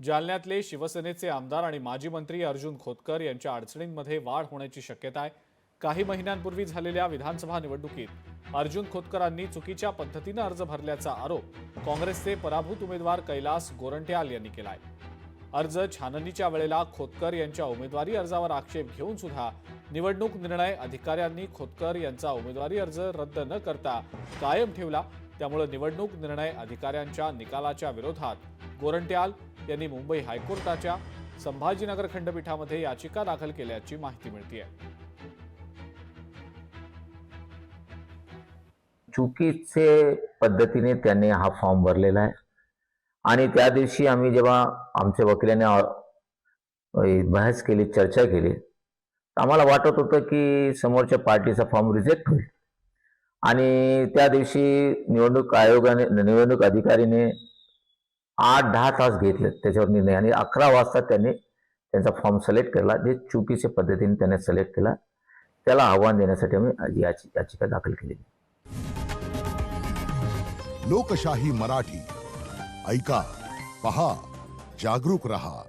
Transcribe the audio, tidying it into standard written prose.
जालन्यातले शिवसेनेचे आमदार आणि माजी मंत्री अर्जुन खोतकर यांच्या अडचणींमध्ये वाढ होण्याची शक्यता आहे। काही महिन्यांपूर्वी झालेल्या विधानसभा निवडणुकीत अर्जुन खोतकरांनी चुकीच्या पद्धतीने अर्ज भरल्याचा आरोप काँग्रेसचे पराभूत उमेदवार कैलास गोरंट्याल यांनी केलाय। अर्ज छाननीच्या वेळेला खोतकर यांच्या उमेदवारी अर्जावर आक्षेप घेऊन सुद्धा निवडणूक निर्णय अधिकाऱ्यांनी खोतकर यांचा उमेदवारी अर्ज रद्द न करता कायम ठेवला। त्यामुळे निवडणूक निर्णय अधिकाऱ्यांच्या निकालाच्या विरोधात गोरंट्याल यांनी मुंबई हायकोर्टाच्या संभाजीनगर खंडपीठामध्ये याचिका दाखल केल्याची माहिती मिळते आहे। चुकीचे पद्धतीने त्यांनी हा फॉर्म भरलेला आहे आणि त्या दिवशी आम्ही जेव्हा आमच्या वकिलाने बहस केली, चर्चा केली, आम्हाला वाटत होतं की समोरच्या पार्टीचा फॉर्म रिजेक्ट होईल आणि त्या दिवशी निवडणूक अधिकारीने 8-10 तास घेतले त्याच्यावर निर्णय आणि 11 वाजता त्यांनी त्यांचा फॉर्म सिलेक्ट केला, जे चुकीच्या पद्धतीने त्याने सिलेक्ट केला। त्याला आव्हान देण्यासाठी आम्ही याचिका दाखल केली। लोकशाही मराठी ऐका, पहा, जागरूक रहा।